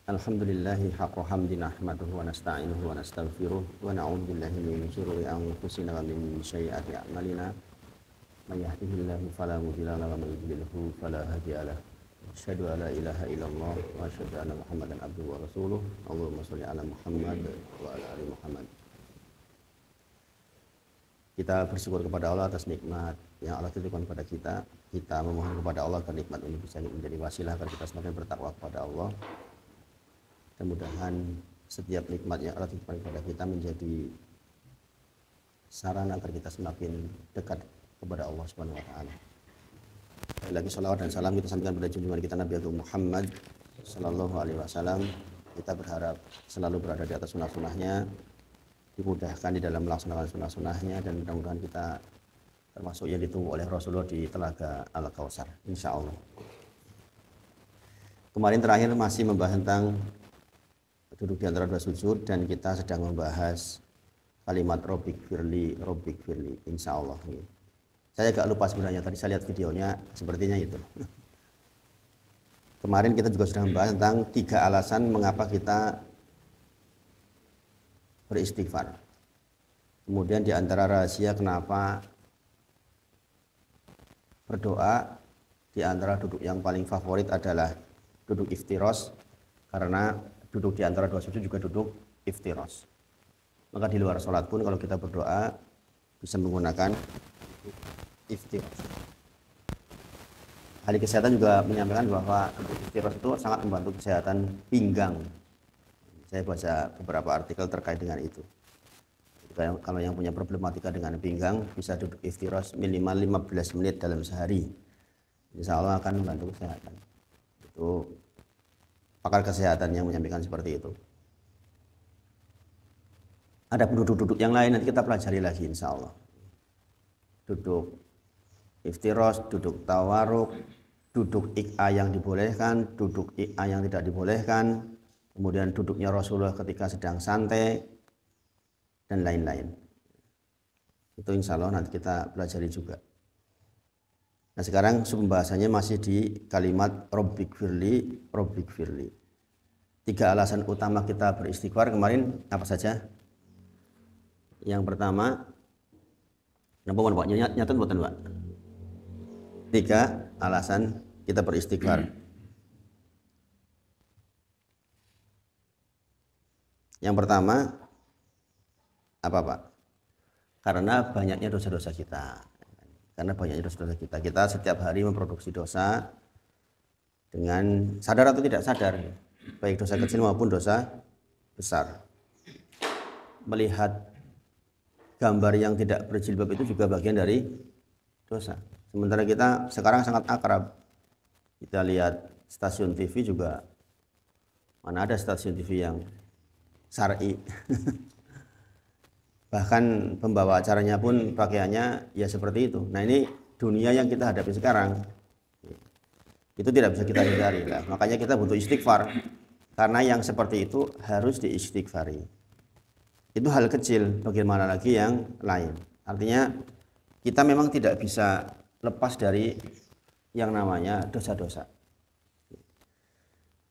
Alhamdulillahi haqqa hamdi nahmaduhu wa nasta'inuhu wa nastaghfiruh wa na'udzu billahi min syururi anfusina wa min sayyiati a'malina. May yahdihillahu fala mudilla lahu wa may yudlilhu fala hadiya lahu. Asyhadu an la ilaha illallah wa asyhadu anna Muhammadan abduhu wa rasuluh. Allahumma shalli ala Muhammad wa ala ali Muhammad. Kita bersyukur kepada Allah atas nikmat yang Allah titipkan kepada kita. Kita memohon kepada Allah agar nikmat ini bisa menjadi wasilah agar kita semakin bertakwa kepada Allah. Mudah-mudahan setiap nikmat yang Allah titipkan kepada kita menjadi sarana agar kita semakin dekat kepada Allah Subhanahu wa taala. Lagi salawat dan salam kita sampaikan pada junjungan kita Nabi Muhammad sallallahu alaihi wasallam. Kita berharap selalu berada di atas sunnah-sunnahnya, dimudahkan di dalam melaksanakan sunnah-sunnahnya, dan mudah-mudahan kita termasuk yang ditunggu oleh Rasulullah di Telaga Al-Kautsar insyaallah. Kemarin terakhir masih membahas tentang duduk di antara dua sujud, dan kita sedang membahas kalimat Robbik Firli insyaallah. Saya agak lupa sebenarnya, tadi saya lihat videonya sepertinya itu. Kemarin kita juga sudah membahas tentang 3 alasan mengapa kita beristighfar. Kemudian di antara rahasia kenapa berdoa, di antara duduk yang paling favorit adalah duduk iftiros, karena duduk di antara dua sujud juga duduk iftiros. Maka di luar sholat pun kalau kita berdoa bisa menggunakan iftiros. Ahli kesehatan juga menyampaikan bahwa iftiros itu sangat membantu kesehatan pinggang. Saya baca beberapa artikel terkait dengan itu. Kalau yang punya problematika dengan pinggang bisa duduk iftiros minimal 15 menit dalam sehari. Insya Allah akan membantu kesehatan. Itu pakar kesehatan yang menyampaikan seperti itu. Ada duduk-duduk yang lain nanti kita pelajari lagi insya Allah. Duduk iftiros, duduk tawaruk, duduk iqa yang dibolehkan, duduk iqa yang tidak dibolehkan, kemudian duduknya Rasulullah ketika sedang santai, dan lain-lain. Itu insya Allah nanti kita pelajari juga. Nah sekarang pembahasannya masih di kalimat Robbik Firli. 3 alasan utama kita beristighfar kemarin apa saja? Yang pertama, kenapa Pak? Nyatet buatan Pak? 3 alasan kita beristighfar. Yang pertama apa Pak? Karena banyaknya dosa-dosa kita. Kita setiap hari memproduksi dosa dengan sadar atau tidak sadar, baik dosa kecil maupun dosa besar. Melihat gambar yang tidak berjilbab itu juga bagian dari dosa. Sementara kita sekarang sangat akrab. Kita lihat stasiun TV juga, mana ada stasiun TV yang syar'i. Bahkan pembawa acaranya pun pakaiannya ya seperti itu. Nah ini dunia yang kita hadapi sekarang, itu tidak bisa kita hindari. Nah, makanya kita butuh istighfar, karena yang seperti itu harus diistighfari. Itu hal kecil, bagaimana lagi yang lain. Artinya kita memang tidak bisa lepas dari yang namanya dosa-dosa.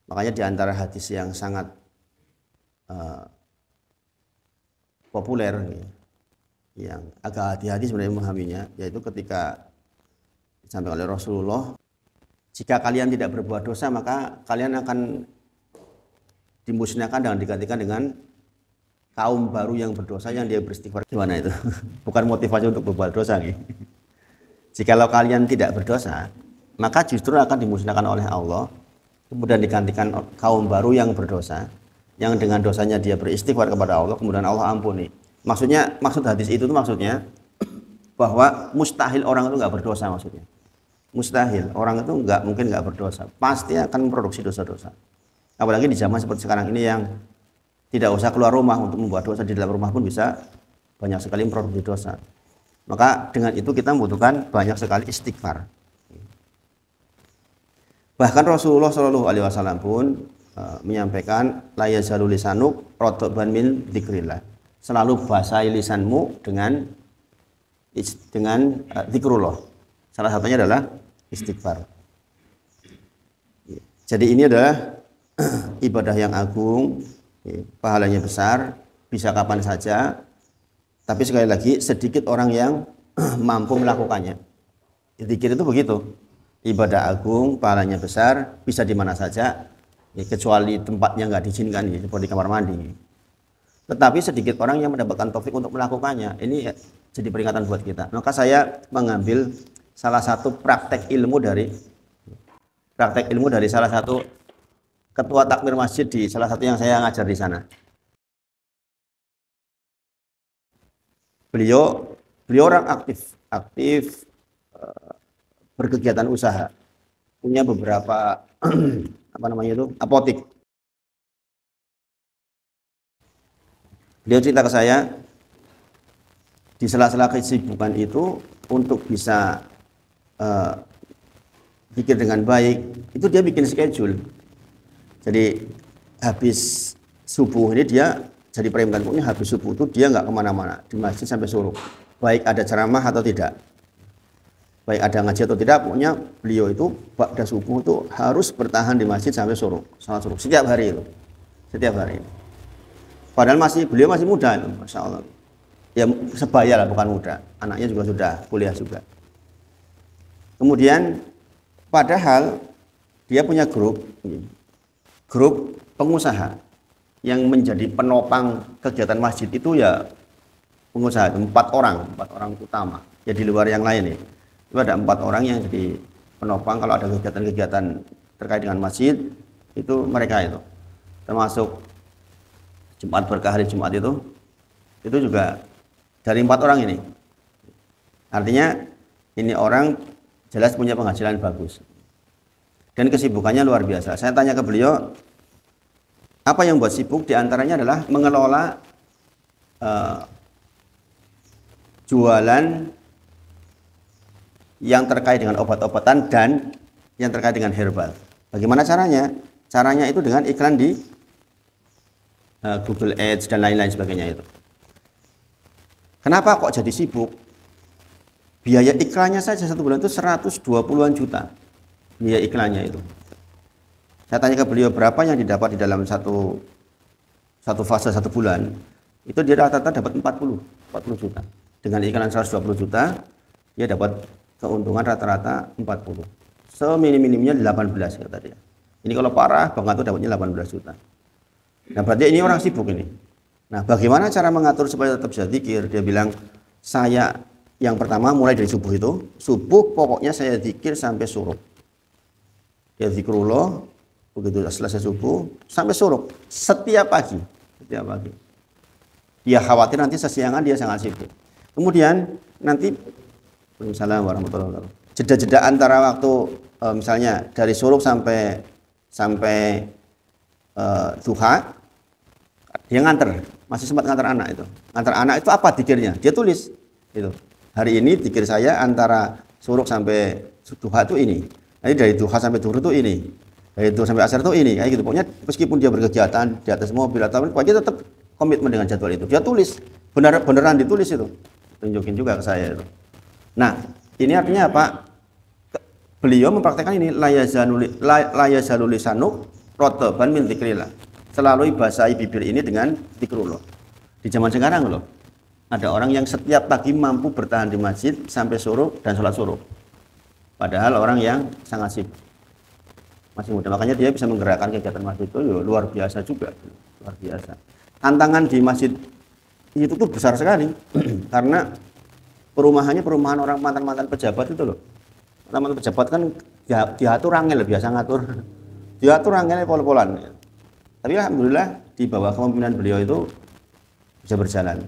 Makanya di antara hadis yang sangat populer, yang agak hati-hati sebenarnya memahaminya, yaitu ketika disampaikan oleh Rasulullah, jika kalian tidak berbuat dosa maka kalian akan dimusnahkan dan digantikan dengan kaum baru yang berdosa yang dia beristighfar. Gimana itu? Bukan motivasi untuk berbuat dosa nih. Jikalau kalian tidak berdosa, maka justru akan dimusnahkan oleh Allah, kemudian digantikan kaum baru yang berdosa, yang dengan dosanya dia beristighfar kepada Allah, kemudian Allah ampuni. Maksud hadis itu maksudnya bahwa mustahil orang itu nggak berdosa, maksudnya. Mustahil orang itu mungkin nggak berdosa, pasti akan memproduksi dosa-dosa. Apalagi di zaman seperti sekarang ini yang tidak usah keluar rumah untuk membuat dosa, di dalam rumah pun bisa banyak sekali memproduksi dosa. Maka dengan itu kita membutuhkan banyak sekali istighfar. Bahkan Rasulullah Shallallahu Alaihi Wasallam pun menyampaikan la yazalu lisanuk rotoban min dzikrillah. Selalu basahi lisanmu dengan zikrullah. Salah satunya adalah istighfar. Jadi ini adalah ibadah yang agung, pahalanya besar, bisa kapan saja. Tapi sekali lagi sedikit orang yang mampu melakukannya. Zikir itu begitu. Ibadah agung, pahalanya besar, bisa di mana saja, kecuali tempatnya nggak diizinkan, seperti kamar mandi. Tetapi sedikit orang yang mendapatkan taufik untuk melakukannya. Ini jadi peringatan buat kita. Maka saya mengambil salah satu praktek ilmu dari salah satu ketua takmir masjid di salah satu yang saya ngajar di sana. Beliau orang aktif berkegiatan usaha, punya beberapa apotik. Beliau cerita ke saya, di sela-sela kesibukan itu untuk bisa pikir dengan baik, itu dia bikin schedule. Jadi habis subuh ini dia jadi perempuan, pokoknya habis subuh itu dia nggak kemana-mana, di masjid sampai suruh. Baik ada ceramah atau tidak, baik ada ngaji atau tidak, pokoknya beliau itu pada subuh itu harus bertahan di masjid sampai suruh, salat suruh setiap hari itu, setiap hari. Padahal beliau masih muda itu, masya Allah. Ya sebaya lah, bukan muda. Anaknya juga sudah kuliah juga. Kemudian padahal dia punya grup pengusaha yang menjadi penopang kegiatan masjid itu ya pengusaha, 4 orang utama. Ya di luar yang lain ya. Itu ada 4 orang yang jadi penopang kalau ada kegiatan-kegiatan terkait dengan masjid, itu mereka itu. Termasuk Jumat berkah hari Jumat itu juga dari 4 orang ini. Artinya ini orang jelas punya penghasilan bagus. Dan kesibukannya luar biasa. Saya tanya ke beliau, apa yang buat sibuk? Di antaranya adalah mengelola jualan yang terkait dengan obat-obatan dan yang terkait dengan herbal. Bagaimana caranya? Caranya itu dengan iklan di Google Ads dan lain-lain sebagainya itu. Kenapa kok jadi sibuk? Biaya iklannya saja satu bulan itu 120-an juta. Biaya iklannya itu. Saya tanya ke beliau berapa yang didapat di dalam satu fase 1 bulan. Itu dia rata-rata dapat 40 juta. Dengan iklan 120 juta, dia dapat keuntungan rata-rata 40. Seminim-minimnya 18 kata dia. Ini kalau parah banget tuh dapatnya 18 juta. Nah berarti ini orang sibuk ini. Nah bagaimana cara mengatur supaya tetap bisa zikir? Dia bilang, saya yang pertama mulai dari subuh itu, subuh pokoknya saya zikir sampai suruh. Ya zikrullah, begitu selesai subuh sampai suruh, setiap pagi. Dia khawatir nanti sesiangan dia sangat sibuk. Kemudian nanti, Waalaikumsalam warahmatullahi wabarakatuh, jeda-jeda antara waktu misalnya dari suruh sampai duha, dia nganter, masih sempat nganter anak itu. Nganter anak itu apa zikirnya? Dia tulis itu. Hari ini zikir saya antara suruh sampai duha itu ini. Nanti dari duha sampai duhur itu ini. Dari duhur sampai asar itu ini. Kayak gitu. Pokoknya meskipun dia berkegiatan di atas mobil atau apa, pokoknya tetap komitmen dengan jadwal itu. Dia tulis, beneran ditulis itu. Tunjukin juga ke saya itu. Nah, ini artinya apa? Beliau mempraktekkan ini, la yazalul lisanuk rotoban min dzikrillah. Selalu basahi bibir ini dengan zikrullah. Di zaman sekarang loh, ada orang yang setiap pagi mampu bertahan di masjid sampai suruh dan sholat suruh. Padahal orang yang sangat sibuk, masih muda. Makanya dia bisa menggerakkan kegiatan masjid itu luar biasa juga, luar biasa. Tantangan di masjid itu tuh besar sekali, karena perumahannya perumahan orang mantan pejabat itu loh. Mantan pejabat kan diatur angel, biasa ngatur, diatur angel pol-polan. Tapi alhamdulillah di bawah kepemimpinan beliau itu bisa berjalan.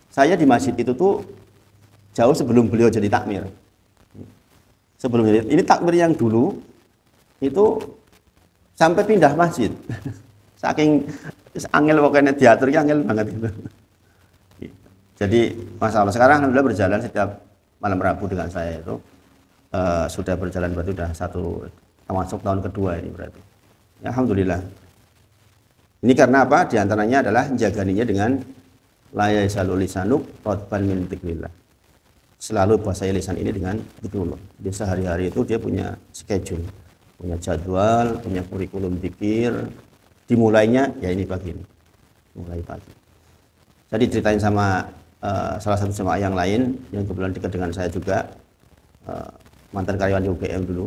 Saya di masjid itu tuh jauh sebelum beliau jadi takmir. Sebelum ini takmir yang dulu itu sampai pindah masjid. Saking angel pokoknya diaturnya angel banget itu. Jadi masalah sekarang alhamdulillah berjalan setiap malam Rabu dengan saya itu sudah berjalan berarti sudah termasuk tahun kedua ini berarti. Ya, alhamdulillah. Ini karena apa? Di antaranya adalah menjaganinya dengan la yazalul lisanuk rotban min dzikrillah. Selalu bahasa lisan ini dengan zikrullah. Di sehari-hari itu dia punya schedule, punya jadwal, punya kurikulum zikir, dimulainya ya ini pagi ini, mulai pagi. Saya diceritain sama salah satu jemaah yang lain yang kebetulan dekat dengan saya juga, mantan karyawan di UGM dulu.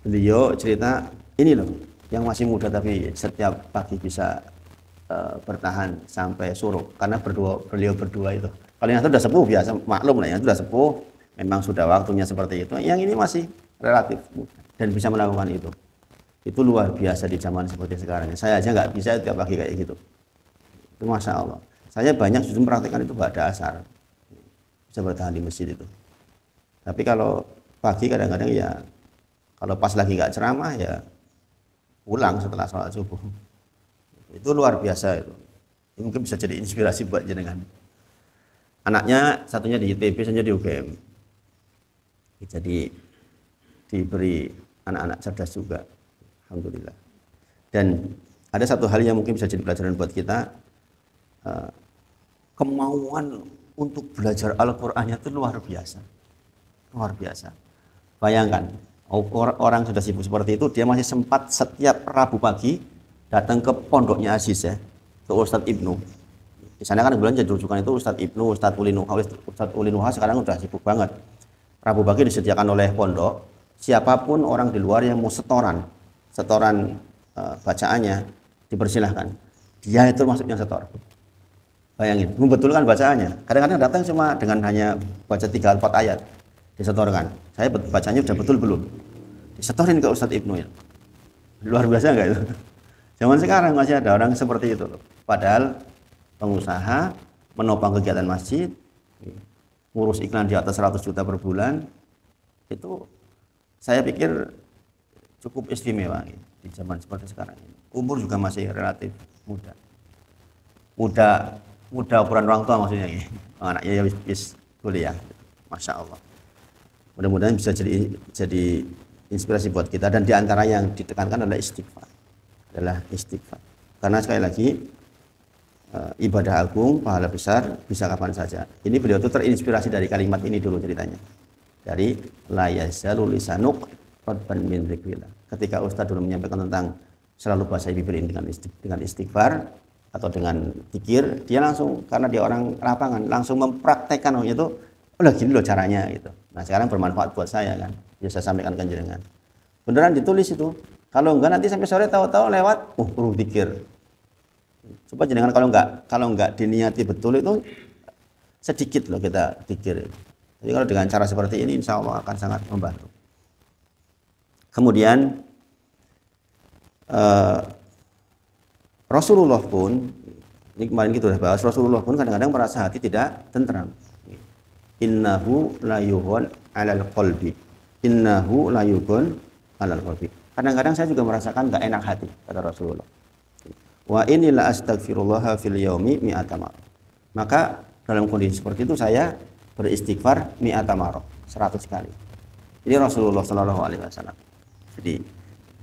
Beliau cerita, ini loh yang masih muda tapi setiap pagi bisa bertahan sampai suruh karena beliau berdua itu. Kalau yang itu sudah sepuh biasa maklum lah, yang sudah sepuh memang sudah waktunya seperti itu. Yang ini masih relatif muda dan bisa melakukan itu. Itu luar biasa di zaman seperti sekarang. Saya aja nggak bisa tiap pagi kayak gitu. Itu masya Allah. Saya banyak justru mempraktikkan itu pada asar, bisa bertahan di masjid itu. Tapi kalau pagi kadang-kadang ya, kalau pas lagi nggak ceramah ya pulang setelah sholat subuh. Itu luar biasa itu. Ini mungkin bisa jadi inspirasi buat jenengan. Anaknya satunya di ITB, satunya di UGM. Jadi diberi anak-anak cerdas juga, alhamdulillah. Dan ada satu hal yang mungkin bisa jadi pelajaran buat kita. Kemauan untuk belajar Al-Qur'annya itu luar biasa. Luar biasa. Bayangkan, orang sudah sibuk seperti itu, dia masih sempat setiap Rabu pagi datang ke pondoknya Aziz ya, ke Ustadz Ibnu. Di sana kan kebetulan jadi rujukan itu Ustadz Ibnu, Ustadz Ulinuha sekarang udah sibuk banget. Rabu pagi disediakan oleh pondok, siapapun orang di luar yang mau setoran bacaannya dipersilahkan. Dia itu masuknya setor. Bayangin, membetulkan bacaannya. Kadang-kadang datang cuma dengan hanya baca 3-4 ayat, disetorkan. Saya bacanya udah betul belum? Disetorin ke Ustadz Ibnu ya. Luar biasa enggak itu? Zaman sekarang masih ada orang seperti itu. Padahal pengusaha menopang kegiatan masjid, ngurus iklan di atas 100 juta per bulan, itu saya pikir cukup istimewa di zaman seperti sekarang ini. Umur juga masih relatif muda. Muda ukuran orang tua maksudnya ini. Anaknya ya bis kuliah. Masya Allah. Mudah-mudahan bisa jadi inspirasi buat kita, dan diantara yang ditekankan adalah istighfar. Karena sekali lagi ibadah agung, pahala besar bisa kapan saja. Ini beliau itu terinspirasi dari kalimat ini dulu ceritanya. Dari la yazalu lisanuk radban min dzikrillah. Ketika Ustaz dulu menyampaikan tentang selalu basahi bibir ini dengan istighfar atau dengan zikir, dia langsung, karena dia orang lapangan, langsung mempraktekkan itu. Oh, gini loh caranya gitu. Nah, sekarang bermanfaat buat saya kan. Ya saya sampaikan ke jenengan. Beneran ditulis itu. Kalau enggak nanti sampai sore tahu-tahu lewat, perlu zikir. Coba jenengan kalau enggak diniati betul itu sedikit loh kita zikir. Jadi kalau dengan cara seperti ini insya Allah akan sangat membantu. Kemudian Rasulullah pun, ini kemarin kita sudah bahas, Rasulullah pun kadang-kadang merasa hati tidak tentram. Innahu la yughon 'alal qalbi. Innahu la yughon 'alal qalbi. Kadang-kadang saya juga merasakan enggak enak hati, kata Rasulullah. Wa inni la astaghfirullah fil yaumi mi'ata marrah. Maka dalam kondisi seperti itu saya beristighfar mi'ata marrah, 100 kali. Ini Rasulullah sallallahu alaihi wasallam. Jadi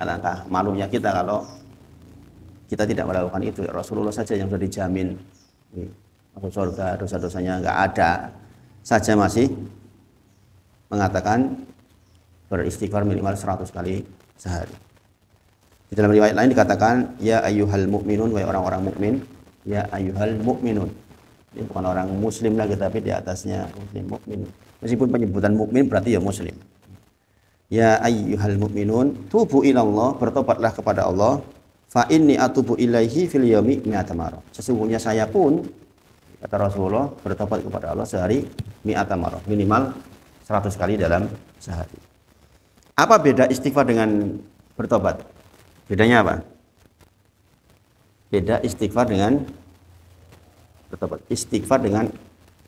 alangkah malunya kita kalau kita tidak melakukan itu. Rasulullah saja yang sudah dijamin masuk surga, dosa-dosanya enggak ada, saja masih mengatakan beristighfar minimal 100 kali sehari. Di dalam riwayat lain dikatakan ya ayyuhal mu'minun, wahai orang-orang mukmin, ya ayyuhal mu'minun. Ini bukan orang muslim lagi tapi di atasnya muslim, mukmin. Meskipun penyebutan mukmin berarti ya muslim. Ya ayyuhal mu'minun, tubu ilallah, bertobatlah kepada Allah. Fa inni atubu ilaihi fil yaumi mi'ata marrah. Sesungguhnya saya pun, kata Rasulullah, bertobat kepada Allah sehari mi'ata marrah, minimal 100 kali dalam sehari. Apa beda istighfar dengan bertobat? Bedanya apa? Beda istighfar dengan bertobat. Istighfar dengan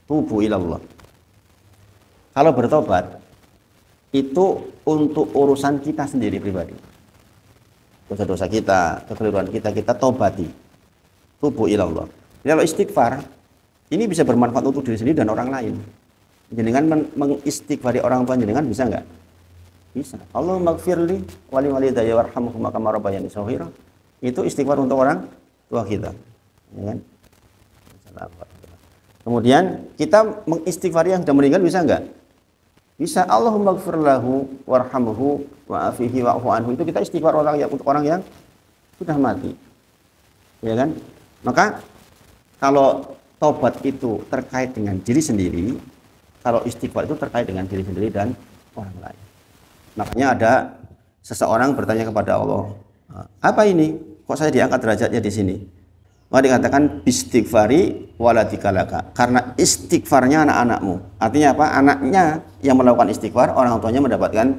tubu ilallah. Kalau bertobat itu untuk urusan kita sendiri pribadi. Dosa-dosa kita, kekeliruan kita tobati. Tubu ilallah. Kalau istighfar ini bisa bermanfaat untuk diri sendiri dan orang lain. Jenengan mengistighfari orang tua jenengan bisa enggak? Bisa. Allahumma ighfirli wa li walidayya warhamhuma kama rabbayani shaghira. Itu istighfar untuk orang tua kita. Ya kan? Kemudian kita mengistighfari yang sudah meninggal bisa enggak? Bisa. Allahumma ighfir lahu warhamhu wa'afihi wa'fu anhu. Itu kita istighfar untuk orang yang sudah mati. ya kan? Maka kalau tobat itu terkait dengan diri sendiri, kalau istighfar itu terkait dengan diri sendiri dan orang lain. Makanya ada seseorang bertanya kepada Allah, apa ini? Kok saya diangkat derajatnya di sini? Maka dikatakan istighfari waladikalaka, karena istighfarnya anak-anakmu. Artinya apa? Anaknya yang melakukan istighfar, orang tuanya mendapatkan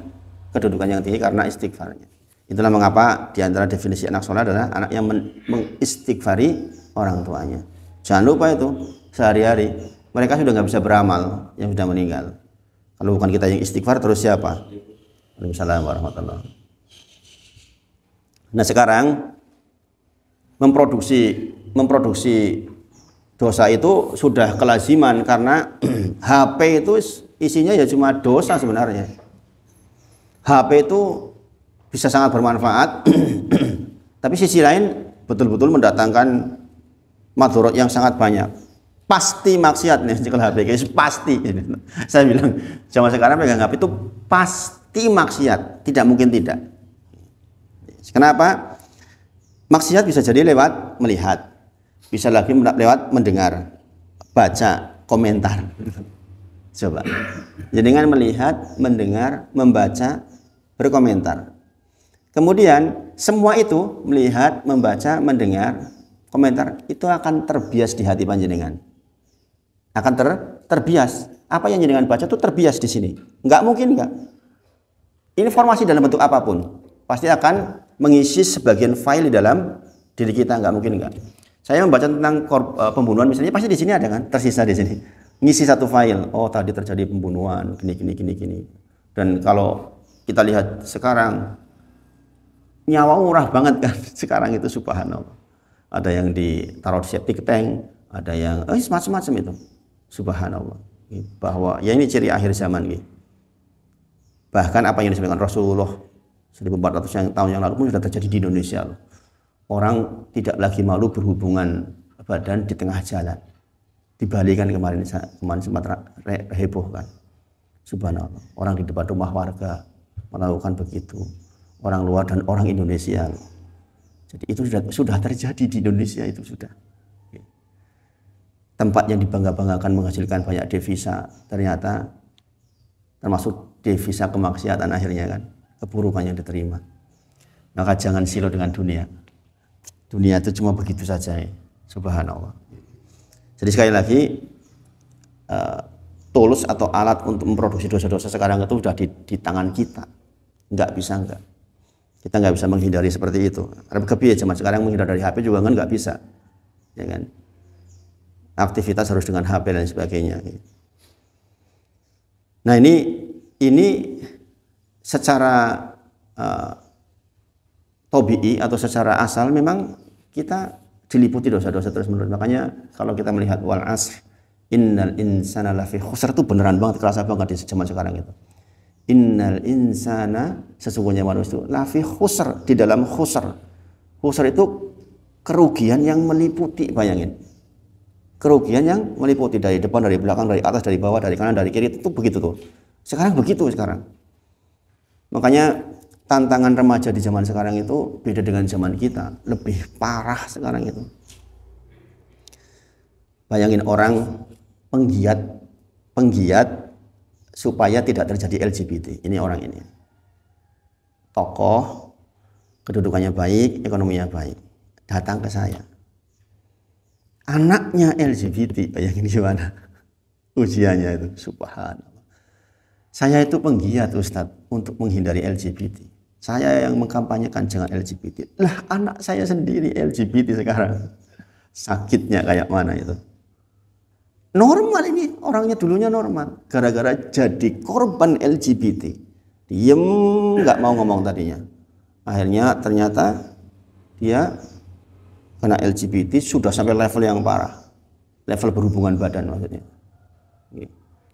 kedudukan yang tinggi karena istighfarnya. Itulah mengapa di antara definisi anak soleh adalah anak yang mengistighfari orang tuanya. Jangan lupa itu sehari-hari. Mereka sudah nggak bisa beramal yang sudah meninggal. Kalau bukan kita yang istighfar, terus siapa? Waalaikumsalam warahmatullahi wabarakatuh. Nah sekarang memproduksi dosa itu sudah kelaziman karena HP itu isinya ya cuma dosa sebenarnya. HP itu bisa sangat bermanfaat, tapi sisi lain betul-betul mendatangkan madharat yang sangat banyak. Pasti maksiat nih kalau HP guys, pasti. Saya bilang zaman sekarang pegang HP itu pasti maksiat, tidak mungkin tidak. Kenapa? Maksiat bisa jadi lewat melihat, bisa lagi lewat mendengar, baca, komentar. Coba. Jadi dengan melihat, mendengar, membaca, berkomentar. Kemudian semua itu melihat, membaca, mendengar, komentar itu akan terbias di hati panjenengan. Akan terbias. Apa yang jenengan baca itu terbias di sini. Enggak mungkin enggak. Informasi dalam bentuk apapun pasti akan mengisi sebagian file di dalam diri kita, nggak mungkin nggak. Saya membaca tentang pembunuhan misalnya, pasti di sini ada kan, tersisa di sini. Ngisi satu file, oh tadi terjadi pembunuhan, gini. Dan kalau kita lihat sekarang, nyawa murah banget kan, sekarang itu subhanallah. Ada yang ditaruh di septic tank, ada yang, macam-macam itu, subhanallah. Bahwa ya ini ciri akhir zaman gitu. Bahkan apa yang disampaikan Rasulullah 1400 tahun yang lalu pun sudah terjadi di Indonesia. Orang tidak lagi malu berhubungan badan di tengah jalan. Di Bali kan kemarin sempat heboh kan. Subhanallah. Orang di depan rumah warga melakukan begitu. Orang luar dan orang Indonesia. Jadi itu sudah terjadi di Indonesia, itu sudah. Tempat yang dibangga-banggakan menghasilkan banyak devisa, ternyata termasuk devisa kemaksiatan akhirnya kan. Keburukan yang diterima. Maka jangan silau dengan dunia. Dunia itu cuma begitu saja ya. Subhanallah. Jadi sekali lagi tools atau alat untuk memproduksi dosa-dosa sekarang itu sudah di tangan kita. Nggak bisa enggak. Kita nggak bisa menghindari seperti itu. Karena kebiaya zaman sekarang menghindar dari HP juga kan nggak bisa. Ya kan? Aktivitas harus dengan HP dan sebagainya. Nah ini secara tobi'i atau secara asal memang kita diliputi dosa-dosa terus-menerus. Makanya kalau kita melihat wal asr innal insana lafi khusr itu beneran banget, kerasa banget di zaman sekarang itu. Innal insana, sesungguhnya manusia itu lafi khusr, di dalam khusr. Khusr itu kerugian yang meliputi, bayangin. Kerugian yang meliputi dari depan, dari belakang, dari atas, dari bawah, dari kanan, dari kiri, itu begitu tuh. Sekarang begitu sekarang. Makanya tantangan remaja di zaman sekarang itu beda dengan zaman kita, lebih parah sekarang itu. Bayangin orang penggiat supaya tidak terjadi LGBT. Ini orang ini. Tokoh, kedudukannya baik, ekonominya baik. Datang ke saya. Anaknya LGBT, bayangin gimana ujiannya itu, subhanallah. Saya itu penggiat Ustadz untuk menghindari LGBT. Saya yang mengkampanyekan jangan LGBT. Lah anak saya sendiri LGBT sekarang. Sakitnya kayak mana itu. Normal ini, orangnya dulunya normal. Gara-gara jadi korban LGBT. Diem nggak mau ngomong tadinya. Akhirnya ternyata dia kena LGBT sudah sampai level yang parah. Level berhubungan badan maksudnya.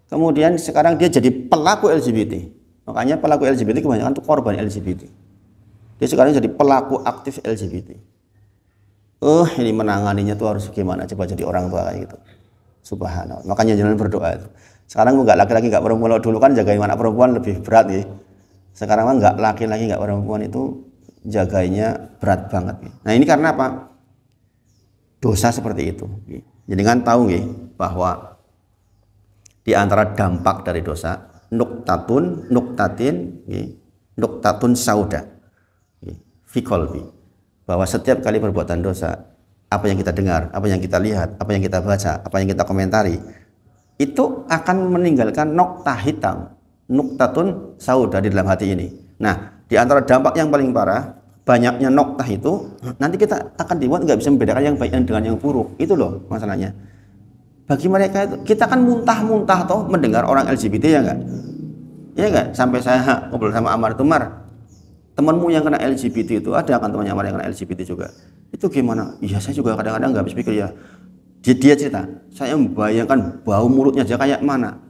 Kemudian sekarang dia jadi pelaku LGBT. Makanya pelaku LGBT kebanyakan itu korban LGBT. Dia sekarang jadi pelaku aktif LGBT. Ini menanganinya tuh harus gimana? Coba jadi orang tua kayak gitu. Subhanallah. Makanya jangan berdoa itu. Sekarang nggak laki-laki nggak perempuan. Dulu kan jagain anak perempuan lebih berat ya. Sekarang mah nggak laki-laki nggak perempuan itu jagainya berat banget. Nah ini karena apa? dosa seperti itu. Jadi kan tahu nggih bahwa di antara dampak dari dosa nuktatun sauda fi qalbi, bahwa setiap kali perbuatan dosa, apa yang kita dengar, apa yang kita lihat, apa yang kita baca, apa yang kita komentari, itu akan meninggalkan nokta hitam, nuktatun sauda di dalam hati ini. Nah, di antara dampak yang paling parah, banyaknya noktah itu, nanti kita akan dibuat nggak bisa membedakan yang baik dengan yang buruk. Itu loh masalahnya. Bagi mereka itu, kita kan muntah-muntah toh mendengar orang LGBT, ya enggak? Ya enggak? Sampai saya ngobrol sama Amar itu, Mar, temanmu yang kena LGBT itu, ada kan temannya Amar yang kena LGBT juga. Itu gimana? Iya, saya juga kadang-kadang nggak habis pikir ya. Dia cerita, saya membayangkan bau mulutnya aja kayak mana.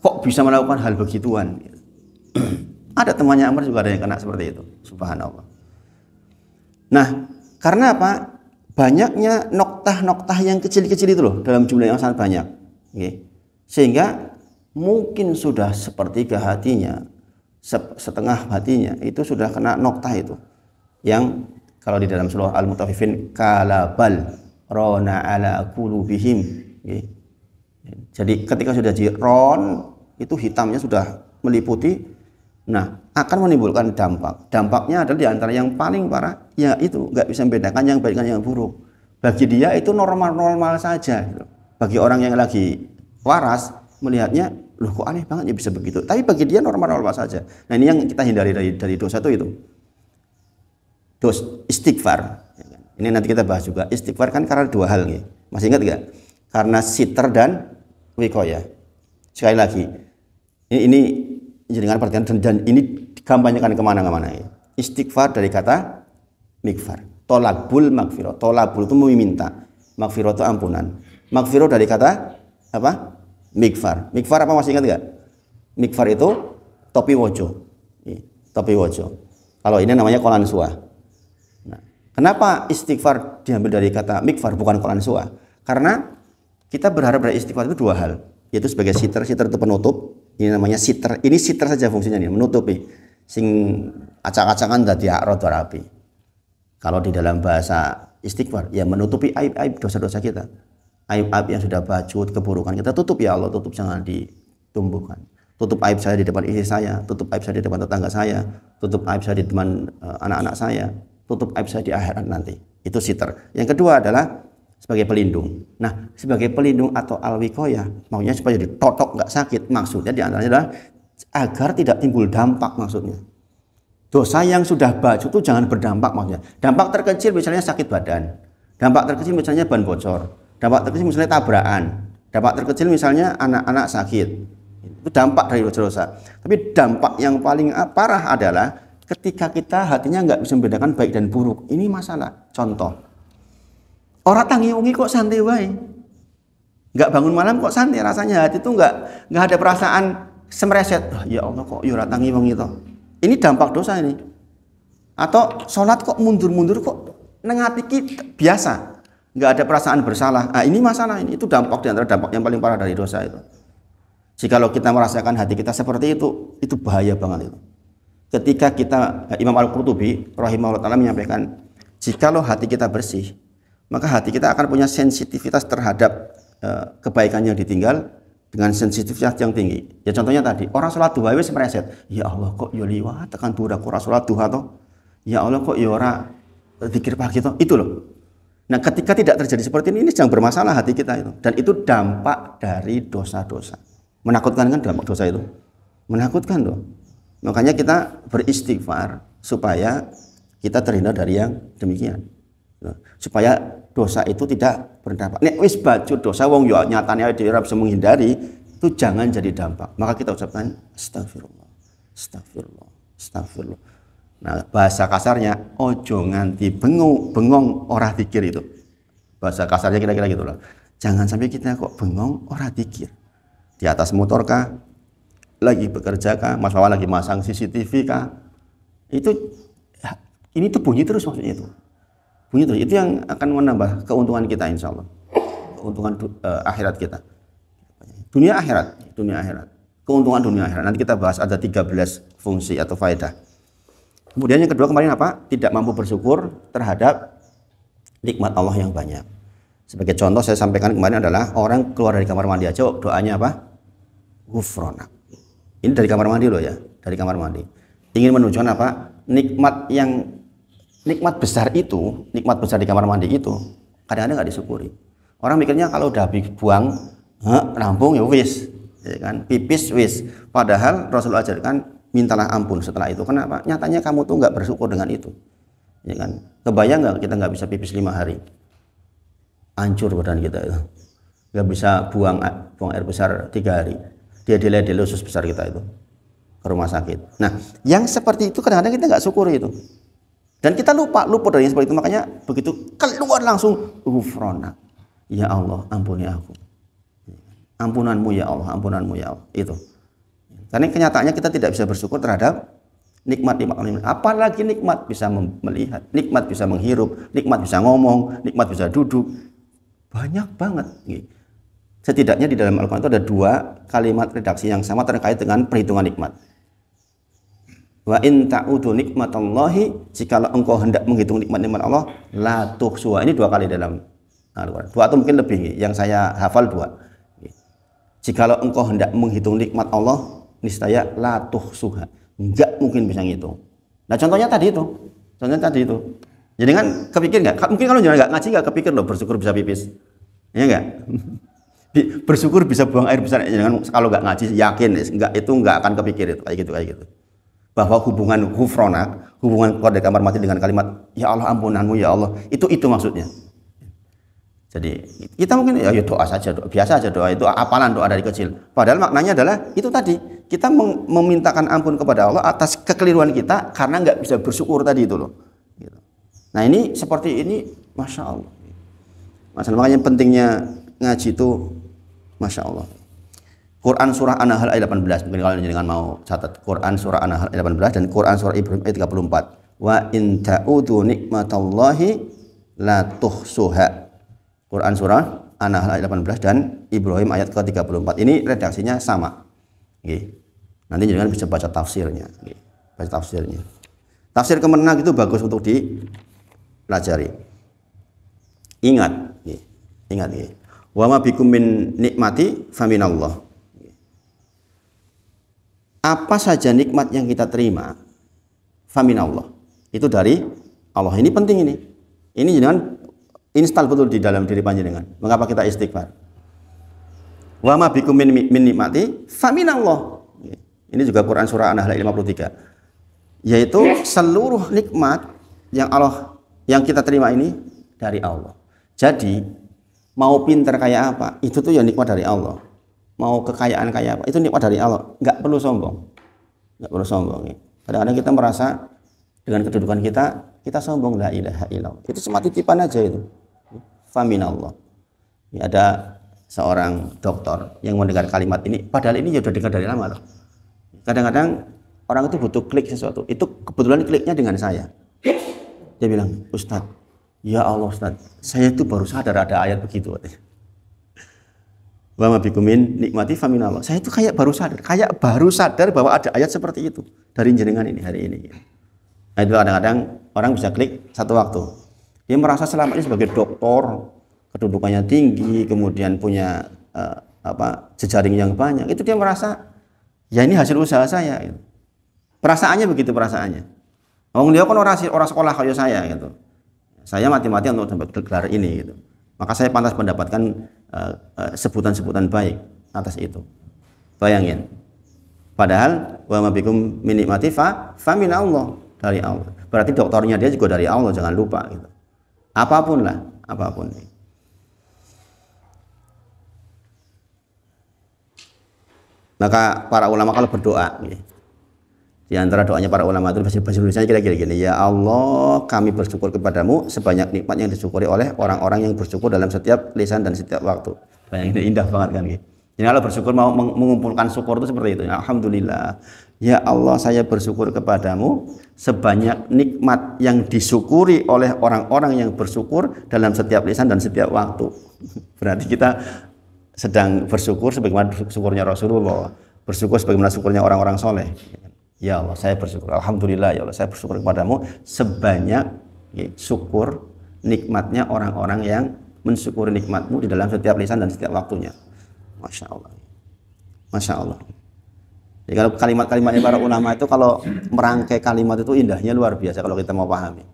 Kok bisa melakukan hal begituan? Ada temannya Amr juga ada yang kena seperti itu. Subhanallah. Nah, karena apa? Banyaknya noktah-noktah yang kecil-kecil itu loh, dalam jumlah yang sangat banyak. Oke. Sehingga mungkin sudah sepertiga hatinya, setengah hatinya itu sudah kena noktah itu. Yang kalau di dalam surah Al-Mutaffifin, kalabal rona ala qulubihim. Oke. Jadi ketika sudah di ron, itu hitamnya sudah meliputi. Nah, akan menimbulkan dampak. Dampaknya adalah diantara yang paling parah, ya itu nggak bisa membedakan yang baik dengan yang buruk. Bagi dia itu normal-normal saja. Bagi orang yang lagi waras melihatnya, loh kok aneh banget ya bisa begitu. Tapi bagi dia normal-normal saja. Nah, ini yang kita hindari dari dosa itu. Istighfar. Ini nanti kita bahas juga. Istighfar kan karena dua hal nih. Masih ingat nggak? Karena sitr dan wikoya. Sekali lagi, ini jangan perhatian, dan ini dikampanyekan kemana-mana. Istighfar dari kata mikfar. Tolabul magfirah. Tolabul itu meminta. Magfirah itu ampunan. Magfirah dari kata apa? Mikfar. Mikfar apa masih ingat nggak? Mikfar itu topi wojo. Topi wojo. Kalau ini namanya kolan suah. Nah, kenapa istighfar diambil dari kata mikfar bukan kolan suah? Karena kita berharap dari istighfar itu dua hal, yaitu sebagai sitr itu penutup. Ini namanya sitr. Ini sitr saja fungsinya nih, menutupi. Sing acak-acakan dadi akrod rapi. Kalau di dalam bahasa istighfar, ya menutupi aib-aib dosa-dosa kita. Aib-aib yang sudah bacut, keburukan kita tutup ya Allah, tutup, jangan ditumbuhkan. Tutup aib saya di depan istri saya, tutup aib saya di depan tetangga saya, tutup aib saya di depan anak-anak saya, tutup aib saya di akhirat nanti. Itu sitr. Yang kedua adalah sebagai pelindung. Nah, sebagai pelindung atau al-wiqayah, maunya supaya ditotok nggak sakit. Maksudnya diantaranya adalah agar tidak timbul dampak maksudnya. Dosa yang sudah baju itu jangan berdampak maksudnya. Dampak terkecil misalnya sakit badan. Dampak terkecil misalnya ban bocor. Dampak terkecil misalnya tabrakan. Dampak terkecil misalnya anak-anak sakit. Itu dampak dari dosa-dosa. Tapi dampak yang paling parah adalah ketika kita hatinya nggak bisa membedakan baik dan buruk. Ini masalah. Contoh. Orang tangi-ungi kok santai wae. Nggak bangun malam kok santai rasanya, hati itu nggak ada perasaan semreset. Oh, ya Allah kok orang tangi-ungi toh. Ini dampak dosa ini. Atau sholat kok mundur-mundur kok nengati kita biasa. Nggak ada perasaan bersalah. Nah, ini masalah ini. Itu dampak di antara dampak yang paling parah dari dosa itu. Jikalau kita merasakan hati kita seperti itu bahaya banget itu. Ketika kita, Imam Al-Qurtubi rahimahullah ta'ala menyampaikan, jikalau hati kita bersih, maka hati kita akan punya sensitivitas terhadap kebaikan yang ditinggal dengan sensitivitas yang tinggi. Ya contohnya tadi, orang sholat duha wis mereset. Ya Allah kok yo liwat tekan budak ora sholat duha toh. Ya Allah kok yo ora zikir pagi toh. Itu loh. Nah, ketika tidak terjadi seperti ini sedang bermasalah hati kita itu. Dan itu dampak dari dosa-dosa. Menakutkan kan dampak dosa itu? Menakutkan loh. Makanya kita beristighfar supaya kita terhindar dari yang demikian. Supaya dosa itu tidak berdampak. Nek wis baju dosa wong yo nyatane dhewe ora bisa menghindari, itu jangan jadi dampak. Maka kita ucapkan astagfirullah. Astagfirullah. Astagfirullah. Nah, bahasa kasarnya ojo nganti bengong ora dikir itu. Bahasa kasarnya kira-kira gitu loh. Jangan sampai kita kok bengong ora dikir. Di atas motor kah? Lagi bekerja kah? Mas Wawan lagi masang CCTV kah? Ini tuh bunyi terus maksudnya itu. Bunyi terus, itu yang akan menambah keuntungan kita insya Allah. Keuntungan akhirat kita. Dunia akhirat. Keuntungan dunia akhirat. Nanti kita bahas ada 13 fungsi atau faedah. Kemudian yang kedua kemarin apa? Tidak mampu bersyukur terhadap nikmat Allah yang banyak. Sebagai contoh saya sampaikan kemarin adalah orang keluar dari kamar mandi aja doanya apa? Ghufranak. Ini dari kamar mandi loh ya, dari kamar mandi. Ingin menunjukkan apa? Nikmat besar itu, nikmat besar di kamar mandi itu kadang-kadang nggak disyukuri. Orang mikirnya kalau udah habis buang, rampung ya wis, ya kan? Pipis wis. Padahal Rasulullah ajarkan mintalah ampun setelah itu. Kenapa? Nyatanya kamu tuh nggak bersyukur dengan itu, ya kan? Kebayang nggak kita nggak bisa pipis 5 hari, hancur badan kita itu. Nggak bisa buang air besar 3 hari. Dia dele-dele usus besar kita itu ke rumah sakit. Nah, yang seperti itu kadang-kadang kita nggak syukuri itu. Dan kita luput dari yang seperti itu. Makanya begitu keluar langsung ghufranak. Ya Allah, ampuni aku. Ampunanmu ya Allah, ampunanmu ya Allah. Itu. Karena kenyataannya kita tidak bisa bersyukur terhadap nikmat-nikmat. Apalagi nikmat bisa melihat, nikmat bisa menghirup, nikmat bisa ngomong, nikmat bisa duduk. Banyak banget. Setidaknya di dalam Al-Quran itu ada 2 kalimat redaksi yang sama terkait dengan perhitungan nikmat. Wa in ta'udu nikmatallahi, jikalau engkau hendak menghitung nikmat-nikmat Allah, la tuhsuha. Ini 2 kali dalam Al-Quran. 2 atau mungkin lebih, yang saya hafal 2. Jikalau engkau hendak menghitung nikmat Allah, niscaya la tuhsuha. Enggak mungkin bisa ngitung. Nah contohnya tadi itu. Jadi kan kepikir nggak? Mungkin kalau jangan nggak ngaji nggak kepikir loh bersyukur bisa pipis. Ya enggak? Bersyukur bisa buang air besar. Jangan kalau nggak ngaji yakin itu nggak akan kepikir itu kayak gitu. Bahwa hubungan ghufranak, hubungan keluar dari kamar mandi dengan kalimat ya Allah ampunanmu ya Allah, itu maksudnya. Jadi kita mungkin ya doa saja, biasa aja doa itu apalan doa dari kecil. Padahal maknanya adalah itu tadi kita memintakan ampun kepada Allah atas kekeliruan kita karena nggak bisa bersyukur tadi itu loh. Nah ini seperti ini, masya Allah. Makanya pentingnya ngaji itu, masya Allah. Quran surah An-Nahl ayat 18. Mungkin kalau jangan mau catat Quran surah An-Nahl ayat 18 dan Quran surah Ibrahim ayat 34. Wa in ta'udu nikmatallahi la tuhsuha. Quran surah An-Nahl ayat 18 dan Ibrahim ayat ke-34. Ini redaksinya sama. Nanti jangan bisa baca tafsirnya. Baca tafsirnya. Tafsir Kemenang itu bagus untuk dipelajari. Ingat. Wa ma bikum min nikmati faminallah. Apa saja nikmat yang kita terima, faminallah, itu dari Allah. Ini penting ini. Ini jangan install betul di dalam diri panjenengan. Mengapa kita istighfar? Wa ma bikum min nikmati faminallah. Ini juga Quran surah An-Nahl 53. Yaitu seluruh nikmat yang kita terima ini dari Allah. Jadi mau pinter kayak apa, itu tuh ya nikmat dari Allah. Mau kekayaan kayak apa, itu nikmat dari Allah. Nggak perlu sombong. Kadang-kadang kita merasa dengan kedudukan kita sombong, la ilaha illallah. Itu cuma titipan aja itu. Faminallah. Ini ada seorang dokter yang mendengar kalimat ini, padahal ini ya sudah dengar dari lama loh. Kadang-kadang orang itu butuh klik sesuatu. Itu kebetulan kliknya dengan saya. Dia bilang, Ustadz, ya Allah Ustadz, saya itu baru sadar ada ayat begitu. Wa ma bikum min nikmati faminallah. Saya itu kayak baru sadar bahwa ada ayat seperti itu dari jenengan ini hari ini. Nah itu kadang-kadang orang bisa klik satu waktu. Dia merasa selama ini sebagai dokter, kedudukannya tinggi, kemudian punya jejaring yang banyak. Itu dia merasa ya ini hasil usaha saya. Gitu. Perasaannya begitu perasaannya. Dia kan orang sekolah kayak saya gitu. Saya mati-mati untuk dapat gelar ini gitu. Maka saya pantas mendapatkan sebutan-sebutan baik atas itu. Bayangin. Padahal wa ma bikum min nikmati fa minallah, dari Allah. Berarti dokternya dia juga dari Allah, jangan lupa gitu. Apapun. Maka para ulama kalau berdoa gitu, di antara doanya para ulama itu bahasa Indonesia kira-kira gini, ya Allah kami bersyukur kepadamu sebanyak nikmat yang disyukuri oleh orang-orang yang bersyukur dalam setiap lisan dan setiap waktu. Bayangin, ini indah banget kan gitu. Jadi kalau bersyukur mau mengumpulkan syukur itu seperti itu. Alhamdulillah, ya Allah saya bersyukur kepadamu sebanyak nikmat yang disyukuri oleh orang-orang yang bersyukur dalam setiap lisan dan setiap waktu. Berarti kita sedang bersyukur sebagaimana syukurnya Rasulullah, bersyukur sebagaimana syukurnya orang-orang soleh. Ya Allah saya bersyukur, alhamdulillah ya Allah saya bersyukur kepadamu sebanyak syukur nikmatnya orang-orang yang mensyukuri nikmatmu di dalam setiap lisan dan setiap waktunya. Masya Allah. Masya Allah. Jadi kalau kalimat-kalimatnya para ulama itu, kalau merangkai kalimat itu indahnya luar biasa kalau kita mau pahami.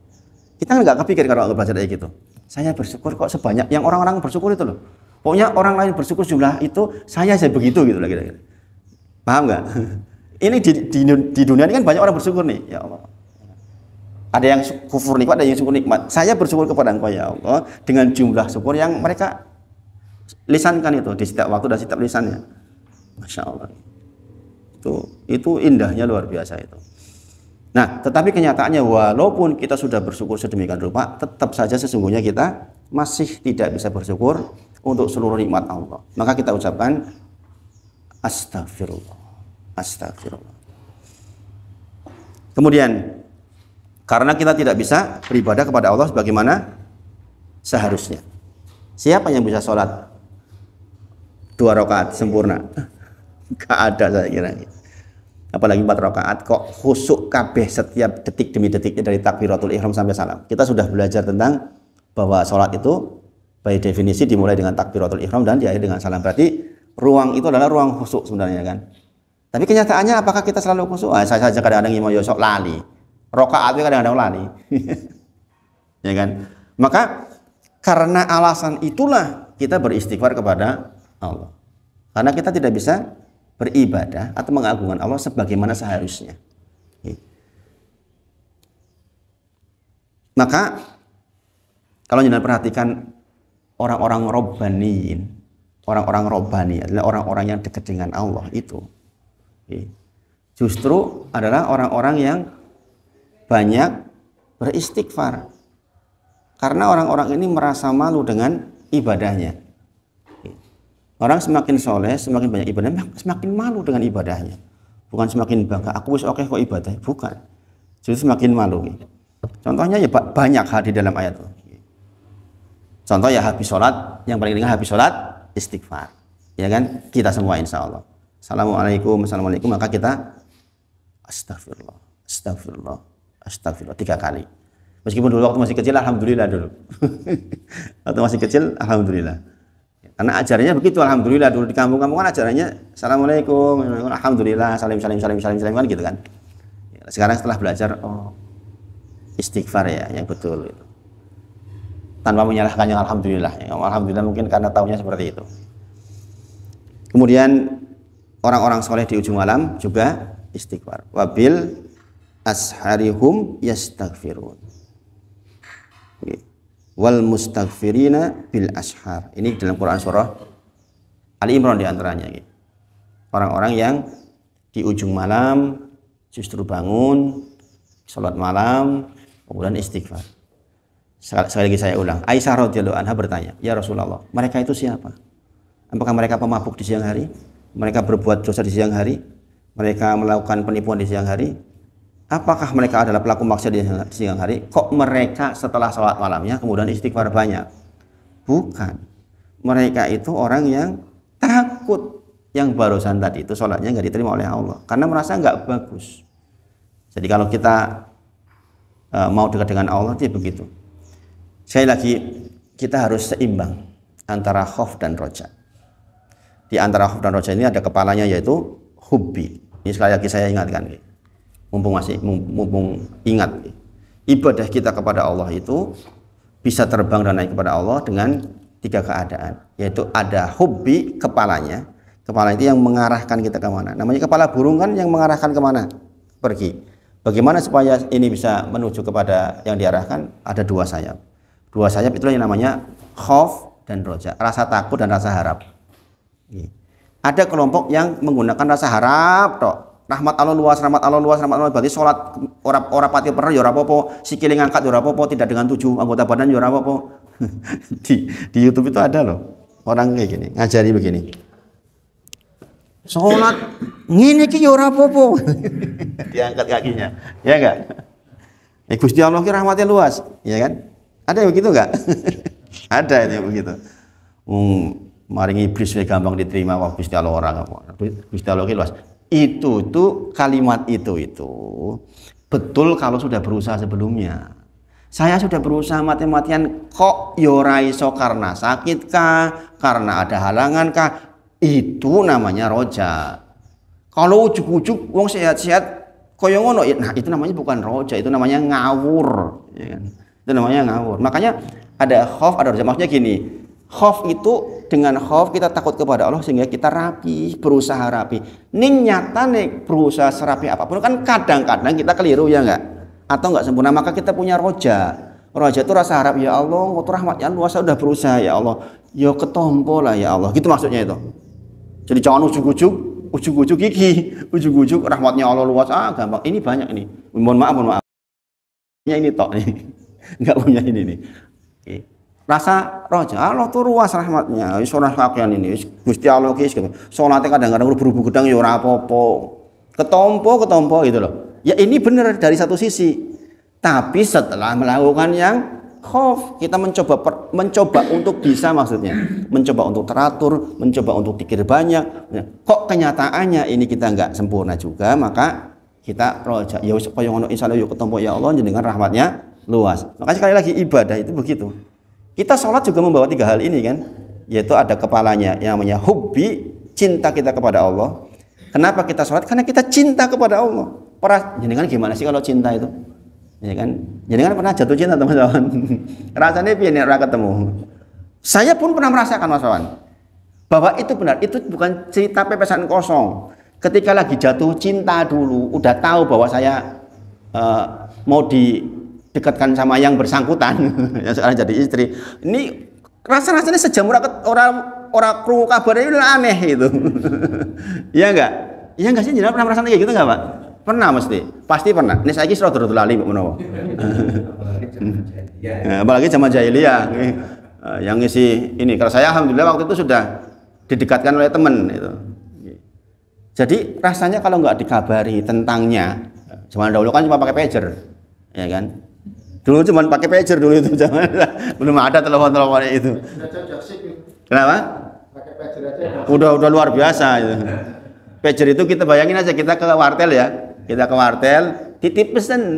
Kita nggak kepikir kalau belajar kayak gitu. Saya bersyukur kok sebanyak yang orang-orang bersyukur itu loh. Pokoknya orang lain bersyukur jumlah itu, saya begitu gitu lah kira-kira. Paham nggak? Ini di dunia ini kan banyak orang bersyukur nih, ya Allah. Ada yang kufur nikmat, ada yang syukur nikmat. Saya bersyukur kepada Engkau ya Allah dengan jumlah syukur yang mereka lisankan itu di setiap waktu dan setiap lisannya. Masya Allah. Itu indahnya luar biasa itu. Nah, tetapi kenyataannya walaupun kita sudah bersyukur sedemikian rupa, tetap saja sesungguhnya kita masih tidak bisa bersyukur untuk seluruh nikmat Allah. Maka kita ucapkan astagfirullah. Astagfirullah. Kemudian karena kita tidak bisa beribadah kepada Allah sebagaimana seharusnya. Siapa yang bisa sholat 2 rakaat sempurna? Gak ada saya kira. Apalagi 4 rakaat kok khusyuk kabeh setiap detik demi detiknya dari takbiratul ihram sampai salam. Kita sudah belajar tentang bahwa sholat itu by definisi dimulai dengan takbiratul ihram dan diakhiri dengan salam. Berarti ruang itu adalah ruang khusyuk sebenarnya kan. Tapi kenyataannya apakah kita selalu khusyuk? Saya saja kadang-kadang imam yosok lali. Rokaatnya kadang-kadang lali. Ya kan? Maka karena alasan itulah kita beristighfar kepada Allah. Karena kita tidak bisa beribadah atau mengagungkan Allah sebagaimana seharusnya. Maka kalau jangan perhatikan orang-orang robbaniin, orang-orang robbani adalah orang-orang yang dekat dengan Allah itu. Justru adalah orang-orang yang banyak beristighfar. Karena orang-orang ini merasa malu dengan ibadahnya. Orang semakin soleh, semakin banyak ibadah, semakin malu dengan ibadahnya. Bukan semakin bangga, aku wis oke kok ibadah. Bukan. Justru semakin malu. Contohnya ya banyak hal di dalam ayat itu. Contoh ya habis sholat, yang paling ringan habis sholat, istighfar. Ya kan? Kita semua insya Allah. Assalamualaikum, assalamualaikum, maka kita astagfirullah, astagfirullah, astagfirullah 3 kali. Meskipun dulu waktu masih kecil, alhamdulillah dulu. Waktu masih kecil, alhamdulillah. Karena ajarannya begitu, alhamdulillah. Dulu di kampung-kampung kan ajarannya assalamualaikum, alhamdulillah, salim kan gitu kan. Sekarang setelah belajar, oh istighfar ya yang betul itu. Tanpa menyalahkan yang alhamdulillah. Alhamdulillah mungkin karena taunya seperti itu. Kemudian orang-orang soleh di ujung malam juga istighfar. Wabil asharihum yastaghfirun. Wal mustaghfirina bil ashar. Ini dalam Quran surah Ali Imran di antaranya. Orang-orang yang di ujung malam justru bangun, sholat malam, kemudian istighfar. Sekali lagi saya ulang. Aisyah radhiyallahu anha bertanya, ya Rasulullah, mereka itu siapa? Apakah mereka pemabuk di siang hari? Mereka berbuat dosa di siang hari? Mereka melakukan penipuan di siang hari? Apakah mereka adalah pelaku maksiat di siang hari? Kok mereka setelah sholat malamnya kemudian istighfar banyak? Bukan. Mereka itu orang yang takut. Yang barusan tadi itu sholatnya nggak diterima oleh Allah karena merasa nggak bagus. Jadi kalau kita mau dekat dengan Allah dia begitu. Sekali lagi kita harus seimbang antara khauf dan roja. Di antara khauf dan roja ini ada kepalanya yaitu hubbi. Ini sekali lagi saya ingatkan, mumpung ingat, ibadah kita kepada Allah itu bisa terbang dan naik kepada Allah dengan 3 keadaan, yaitu ada hubbi kepalanya. Kepala itu yang mengarahkan kita kemana. Namanya kepala burung kan yang mengarahkan kemana? Pergi. Bagaimana supaya ini bisa menuju kepada yang diarahkan? Ada 2 sayap. 2 sayap itulah yang namanya khauf dan roja, rasa takut dan rasa harap. Ada kelompok yang menggunakan rasa harap tok. Rahmat Allah luas, rahmat Allah luas, rahmat Allah luas. Berarti sholat ora pati pernah ya ora apa-apa, sikile ngangkat ya ora apa-apa, tidak dengan 7 anggota badan ya ora apa-apa. di YouTube itu ada loh orang kayak gini, ngajari begini. Sholat ngene iki ya ora apa-apa. Diangkat kakinya. Ya enggak? Gusti Allah ki rahmatnya luas, ya kan? Ada yang begitu enggak? Ada yang begitu. Maring iblis gampang diterima wah Gusti Allah orang apa. Gusti Allah ki luas. Itu tuh kalimat itu betul kalau sudah berusaha sebelumnya. Saya sudah berusaha mati-matian kok yora iso karena sakit kah, karena ada halangan kah? Itu namanya roja. Kalau ujuk-ujuk wong sehat-sehat koyo ngono, nah itu namanya bukan roja, itu namanya ngawur, ya kan? Itu namanya ngawur. Makanya ada khauf, ada roja. Maksudnya gini, khauf itu dengan khauf kita takut kepada Allah sehingga kita rapi, berusaha rapi. Ning nyata nih berusaha serapi apapun kan kadang-kadang kita keliru ya enggak? Atau enggak sempurna, maka kita punya roja. Roja itu rasa harap, ya Allah, waktu rahmatnya luas, saya udah berusaha ya Allah, ya ketompo lah ya Allah, gitu maksudnya itu. Jadi jangan ujuk-ujuk gigi, ujuk-ujuk rahmatnya Allah luas, gampang. Ini banyak ini. Mohon maaf. Ini tok nih, nggak punya ini nih. Oke. Rasa roja, Allah tuh luas rahmatnya. Surah kakian ini, Gusti Allah kis gitu. Solatnya kadang-kadang berubah gedang ya ora apa-apa. Ketompo gitu loh. Ya ini benar dari satu sisi, tapi setelah melakukan yang khauf, kita mencoba untuk bisa, maksudnya mencoba untuk teratur, mencoba untuk pikir banyak. Kok kenyataannya ini kita nggak sempurna juga, maka kita roja. Ya supaya ngono insyaallah yuk ketemu ya Allah dengan rahmatnya luas. Maka sekali lagi ibadah itu begitu. Kita sholat juga membawa 3 hal ini kan, yaitu ada kepalanya yang namanya hubbi, cinta kita kepada Allah. Kenapa kita sholat? Karena kita cinta kepada Allah. Jenengan gimana sih kalau cinta itu? Ya kan? Jenengan pernah jatuh cinta teman-teman? Rasanya piye nek ora ketemu? Saya pun pernah merasakan Mas Wawan, bahwa itu benar, itu bukan cerita pepesan kosong. Ketika lagi jatuh cinta dulu, udah tahu bahwa saya mau didekatkan sama yang bersangkutan, yang sekarang jadi istri. Ini rasanya sejam orang krungu kabarnya itu aneh itu. Iya enggak? Iya enggak sih, jenengan pernah merasakan kayak gitu enggak, Pak? Pernah pasti pernah. Ini saiki rada-rada lali mbok menawa. Apalagi zaman jahiliyah. Yang ngisi ini, kalau saya alhamdulillah waktu itu sudah didekatkan oleh teman itu. Jadi rasanya kalau nggak dikabari tentangnya, zaman dahulu kan cuma pakai pager, ya kan? Dulu cuma pakai pager dulu itu, zaman belum ada telepon-teleponnya itu. Kenapa? Pakai pager aja. Udah luar biasa itu. Pager itu kita bayangin aja, kita ke wartel ya. Kita ke wartel, titip pesen.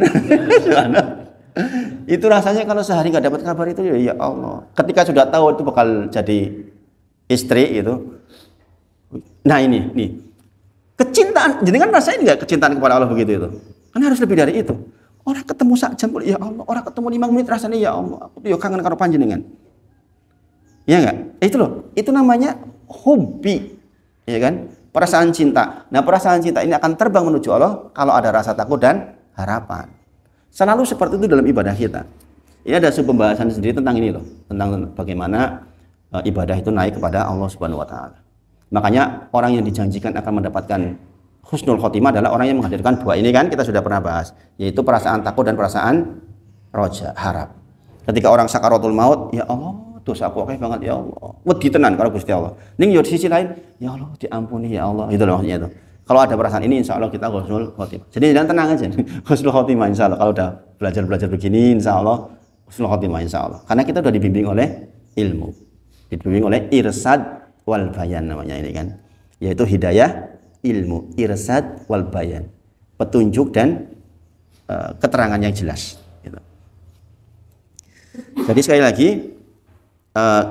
Itu rasanya kalau sehari nggak dapat kabar itu ya Allah. Ketika sudah tahu itu bakal jadi istri itu. Nah ini nih. Kecintaan, jadi kan rasanya nggak kecintaan kepada Allah begitu itu. Kan harus lebih dari itu. Orang ketemu sak jam ya Allah, orang ketemu 5 menit rasanya ya Allah. Aku tuh ya kangen karo panjenengan. Ya enggak? Itu loh. Itu namanya hobi. Ya kan? Perasaan cinta. Nah, perasaan cinta ini akan terbang menuju Allah kalau ada rasa takut dan harapan. Selalu seperti itu dalam ibadah kita. Ini ada sebuah pembahasan sendiri tentang ini loh, tentang bagaimana ibadah itu naik kepada Allah Subhanahu wa taala. Makanya orang yang dijanjikan akan mendapatkan husnul khotimah adalah orang yang menghadirkan 2 ini kan, kita sudah pernah bahas, yaitu perasaan takut dan perasaan roja, harap. Ketika orang sakaratul maut, ya Allah, dosa aku oke banget ya Allah, wedi tenan karo Gusti Allah. Ning yo di sisi lain, ya Allah diampuni ya Allah. Itu loh maksudnya itu. Kalau ada perasaan ini insya Allah kita husnul khotimah. Jadi jangan tenang aja. Husnul khotimah insya Allah. Kalau udah belajar begini insya Allah husnul khotimah insya Allah. Karena kita sudah dibimbing oleh ilmu. Dibimbing oleh irsad wal bayan namanya ini kan. Yaitu hidayah ilmu, irsad wal bayan. Petunjuk dan keterangan yang jelas. Gitu. Jadi sekali lagi,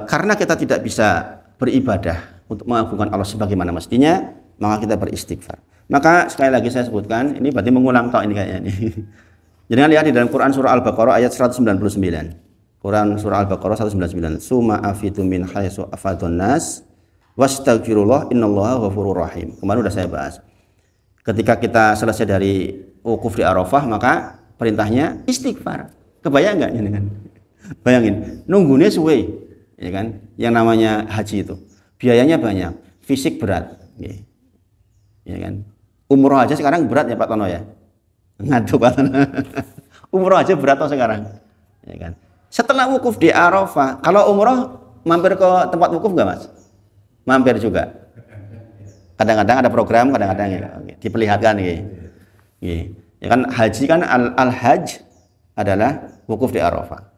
karena kita tidak bisa beribadah untuk mengagungkan Allah sebagaimana mestinya, maka kita beristighfar. Maka sekali lagi saya sebutkan, ini berarti mengulang tok ini kayaknya nih. Jadi lihat di dalam Quran surah Al-Baqarah ayat 199. Quran surah Al-Baqarah 199. Suma afitu min haitsu afadun nas wastaghfirullah innallaha ghafurur rahim. Kemarin sudah saya bahas. Ketika kita selesai dari wukuf di Arafah, maka perintahnya istighfar. Kebayang enggak ini kan? Bayangin, nunggunya suwe, ya kan? Yang namanya haji itu biayanya banyak, fisik berat, ya kan? Umroh aja sekarang berat ya Pak Tono ya, ngaduk Pak Tono. Umroh aja berat toh sekarang, ya kan? Setelah wukuf di Arafah, kalau umroh mampir ke tempat wukuf nggak Mas? Mampir juga. Kadang-kadang ada program, kadang-kadang ya, diperlihatkan, ya kan? Haji kan al-hajj adalah wukuf di Arafah.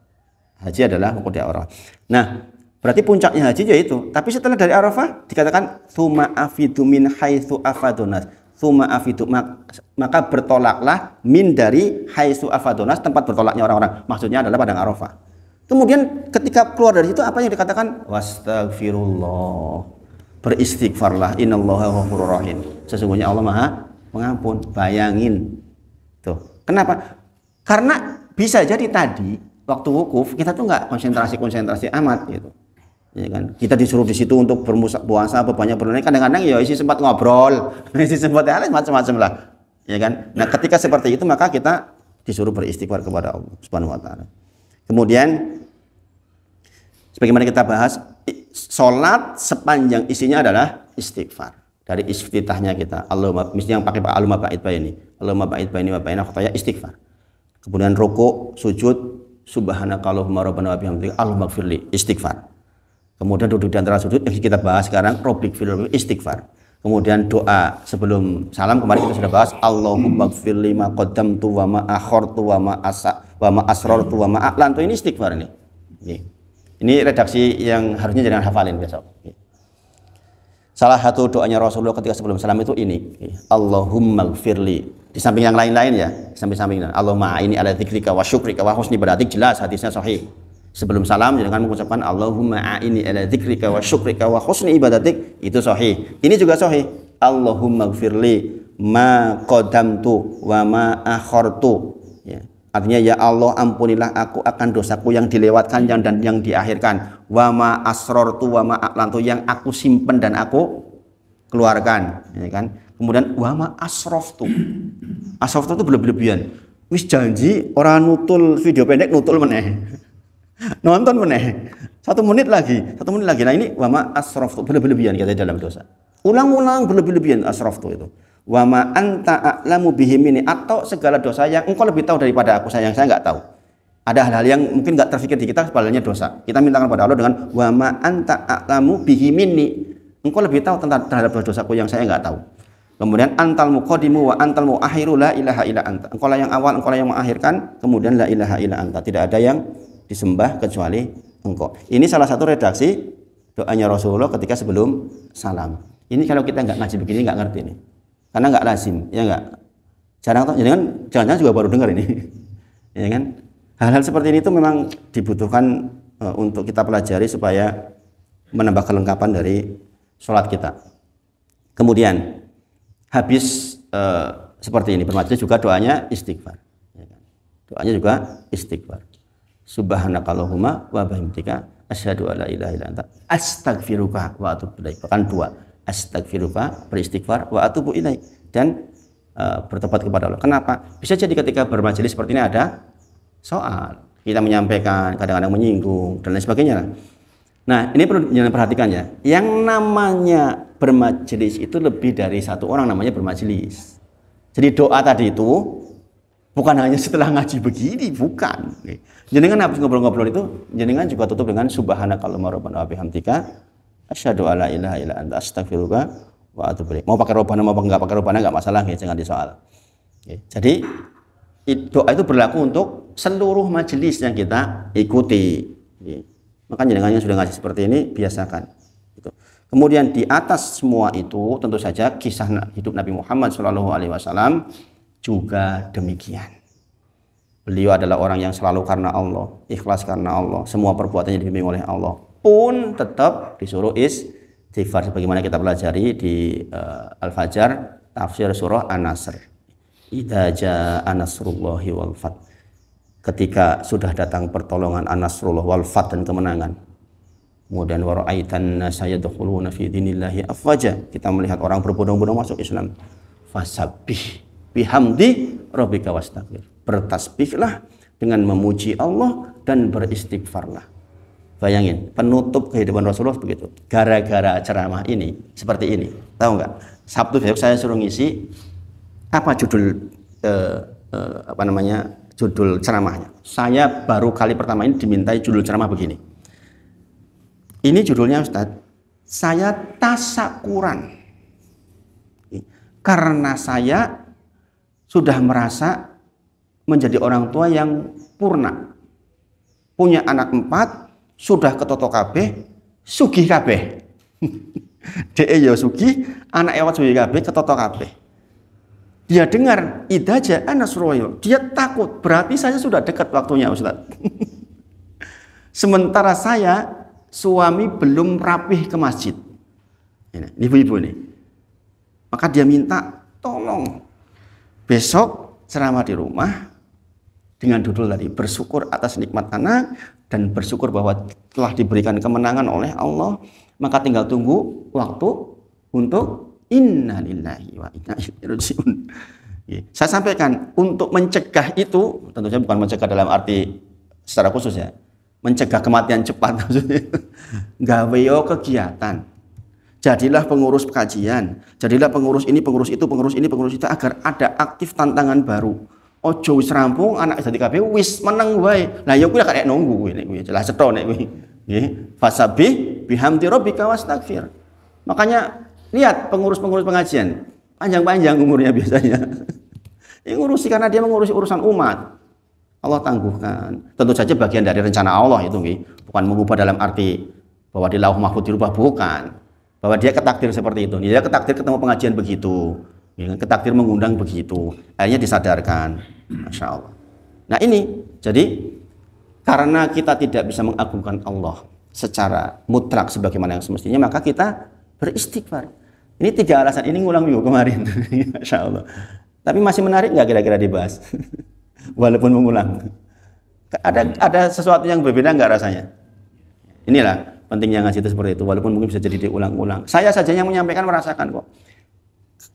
Haji adalah wukuf di Arafah. Nah, berarti puncaknya haji yaitu. Tapi setelah dari Arafah dikatakan tsumma afidu min haitsu afadunas. tsumma afidu, maka bertolaklah min dari haitsu afadonas, tempat bertolaknya orang-orang. Maksudnya adalah padang Arafah. Kemudian ketika keluar dari situ apa yang dikatakan? Wastaghfirullah. Beristighfarlah, innallaha ghafurur rahim. Sesungguhnya Allah Maha Pengampun. Bayangin. Tuh. Kenapa? Karena bisa jadi tadi waktu wukuf kita tuh nggak konsentrasi amat gitu. Ya kan? Kita disuruh di situ untuk berpuasa, banyak bernyanyi, kadang-kadang ya isi sempat ngobrol, isi sempat macam-macam lah. Ya kan? Nah, ketika seperti itu maka kita disuruh beristighfar kepada Allah Subhanahu wa taala. Kemudian sebagaimana kita bahas, sholat sepanjang isinya adalah istighfar. Dari iftitahnya kita, Allahumma, misalnya yang pakai Allahumma ba'id baini, Allahumma ba'id baini wa baina khotoya, istighfar. Kemudian ruku, sujud, subhanakallahumma rabbana wa bihamdika, Allahumma gfirli, istighfar. Kemudian duduk di antara sujud, yang kita bahas sekarang, Rabbik firli, istighfar. Kemudian doa sebelum salam, kemarin kita sudah bahas, Allahumma gfirli ma qaddamtu wa ma akhortu wa ma asrartu wa ma a'lantu, ini istighfar ini. Ini redaksi yang harusnya jangan hafalin besok. Salah satu doanya Rasulullah ketika sebelum salam itu ini, Allahumma gfirli. Di samping yang lain-lain ya, samping-samping. Allahumma ini ala dzikrika wa syukrika wa husni ibadatik, jelas hadisnya sahih. Sebelum salam jangan mengucapkan Allahumma ini ala dzikrika wa syukrika wa husni ibadatik, itu sahih. Ini juga sahih. Allahumma gfirli ma qaddamtu wa ma akhortu. Ya. Artinya ya Allah ampunilah aku akan dosaku yang dilewatkan dan yang diakhirkan. Wa ma asrartu wa ma a'lantu, yang aku simpen dan aku keluarkan, ya kan? Kemudian wa ma asraftu. Asraftu itu berlebihan. Wis janji orang nutul video pendek nutul meneh. Nonton meneh. 1 menit lagi. Nah ini wa ma asraftu, berlebihan kita dalam dosa. Ulang-ulang berlebihan asraftu itu. Wa ma anta a'lamu bihi minni, atau segala dosa yang engkau lebih tahu daripada aku, yang saya nggak tahu. Ada hal-hal yang mungkin nggak terfikir di kita, padahal dosa. Kita mintakan pada Allah dengan wa ma anta a'lamu bihi minni, engkau lebih tahu terhadap dosaku yang saya nggak tahu. Kemudian antal muqaddimu wa antal muakhiru la ilaha illa anta, engkau lah yang awal, engkau lah yang mengakhirkan, kemudian la ilaha illa anta, tidak ada yang disembah kecuali engkau. Ini salah satu redaksi doanya Rasulullah ketika sebelum salam. Ini kalau kita nggak ngaji begini nggak ngerti nih. Karena nggak lazim, ya nggak. Jangan juga baru dengar ini, ya kan? Hal-hal seperti ini itu memang dibutuhkan untuk kita pelajari supaya menambah kelengkapan dari sholat kita. Kemudian habis seperti ini bermajelis juga doanya istighfar, ya kan? Doanya juga istighfar. Subhanakallahumma wa bihamdika asyhadu an la ilaha illa anta astaghfiruka wa atubu ilaik. Bahkan 2. Astaghfiruka, beristighfar, wa atubu ilaik, dan bertobat kepada Allah. Kenapa? Bisa jadi ketika bermajelis seperti ini ada soal, kita menyampaikan, kadang-kadang menyinggung dan lain sebagainya. Nah, ini perlu jangan perhatikan ya. Yang namanya bermajelis itu lebih dari 1 orang namanya bermajelis. Jadi doa tadi itu bukan hanya setelah ngaji begini, bukan. Jenengan habis ngobrol-ngobrol itu, jenengan juga tutup dengan subhanakallahumma rabbana wa bihamdika asyhadu alla ilaha illa anta astaghfiruka wa atubu ilaik. Mau pakai robana mau enggak pakai robana enggak masalah, ya, jangan disoal. Jadi doa itu berlaku untuk seluruh majelis yang kita ikuti. Maka jangan yang sudah ngaji seperti ini biasakan. Kemudian di atas semua itu tentu saja kisah hidup Nabi Muhammad SAW juga demikian. Beliau adalah orang yang selalu karena Allah, ikhlas karena Allah, semua perbuatannya dibimbing oleh Allah. Pun tetap disuruh istighfar sebagaimana kita pelajari di Al-Fajr tafsir surah An-Nasr. Idza jaa nasrullahi wal fath. Ketika sudah datang pertolongan An-Nasrullah wal fath dan kemenangan. Kemudian wa ra'aitan nasa yadkhuluna fi dinillahi afwaja. Kita melihat orang berbondong-bondong masuk Islam. Fasabbih bihamdi rabbika wastaghfir. Bertasbihlah dengan memuji Allah dan beristighfarlah. Bayangin, penutup kehidupan Rasulullah begitu. Gara-gara ceramah ini, seperti ini. Tahu nggak? Sabtu besok saya suruh ngisi apa judul judul ceramahnya. Saya baru kali pertama ini dimintai judul ceramah begini. Ini judulnya Ustadz, saya tasakuran. Karena saya sudah merasa menjadi orang tua yang purna. Punya anak 4, sudah ketoto kabeh, sugih kabeh. Dhek ya sugih, anak ewat sugih kabeh, ketoto kabeh. Dia dengar idza jaa nasrullah, dia takut, berarti saya sudah dekat waktunya Ustaz. Sementara saya suami belum rapih ke masjid. Ini ibu-ibu nih. Maka dia minta tolong besok ceramah di rumah dengan judul tadi bersyukur atas nikmat anak dan bersyukur bahwa telah diberikan kemenangan oleh Allah. Maka tinggal tunggu waktu untuk innalillahi wa inna ilaihi raji'un. Saya sampaikan untuk mencegah itu, tentunya bukan mencegah dalam arti secara khusus ya, mencegah kematian cepat maksudnya. Gawe kegiatan. Jadilah pengurus kajian, jadilah pengurus ini, pengurus itu, pengurus ini, pengurus itu agar ada aktif tantangan baru. Ojo wis rampung anak jadi kabeh wis meneng wae. Lah ya kuwi karek nunggu kuwi nek kuwi jelas cetha nek kuwi. Nggih, fasabih bihamdi rabbika wastaghfir. Makanya lihat pengurus-pengurus pengajian, panjang-panjang umurnya biasanya. Ini ngurusi karena dia mengurusi urusan umat. Allah tangguhkan. Tentu saja bagian dari rencana Allah itu, bukan mengubah dalam arti bahwa di lauh mahfuz dirubah, bukan. Bahwa dia ketakdir seperti itu. Dia ketakdir ketemu pengajian begitu. Ketakdir mengundang begitu. Akhirnya disadarkan. Masya Allah. Nah ini, jadi karena kita tidak bisa mengagungkan Allah secara mutlak sebagaimana yang semestinya, maka kita beristighfar. Ini 3 alasan, ini ngulang minggu kemarin. Masya Allah. Tapi masih menarik nggak kira-kira dibahas? Walaupun mengulang. Ada sesuatu yang berbeda nggak rasanya? Inilah pentingnya ngaji itu seperti itu. Walaupun mungkin bisa jadi diulang-ulang. Saya saja yang menyampaikan merasakan kok.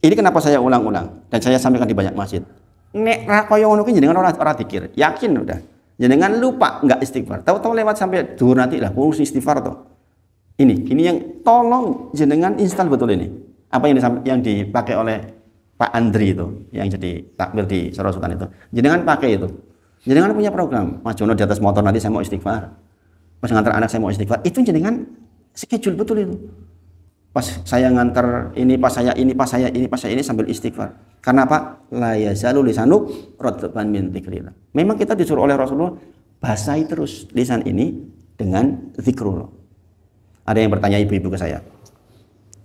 Ini kenapa saya ulang-ulang dan saya sampaikan di banyak masjid. Nek rakoyo ngono ki jenengan ora dikir. Yakin udah. Jenengan lupa nggak istighfar. Tahu-tahu lewat sampai dhuwur nanti lah kurus istighfar toh. Ini yang tolong jenengan install betul ini. Apa yang dipakai oleh Pak Andri itu yang jadi takmir di Sorosutan itu. Jenengan pakai itu. Jenengan punya program. Mas Jono di atas motor nanti saya mau istighfar. Pas ngantar anak saya mau istighfar. Itu jenengan schedule betul itu. Pas saya ngantar ini, pas saya ini, pas saya ini, pas saya ini sambil istighfar. Karena apa? La yazalu lisanuk radban min dzikrillah. Memang kita disuruh oleh Rasulullah basahi terus lisan ini dengan zikrullah. Ada yang bertanya ibu-ibu ke saya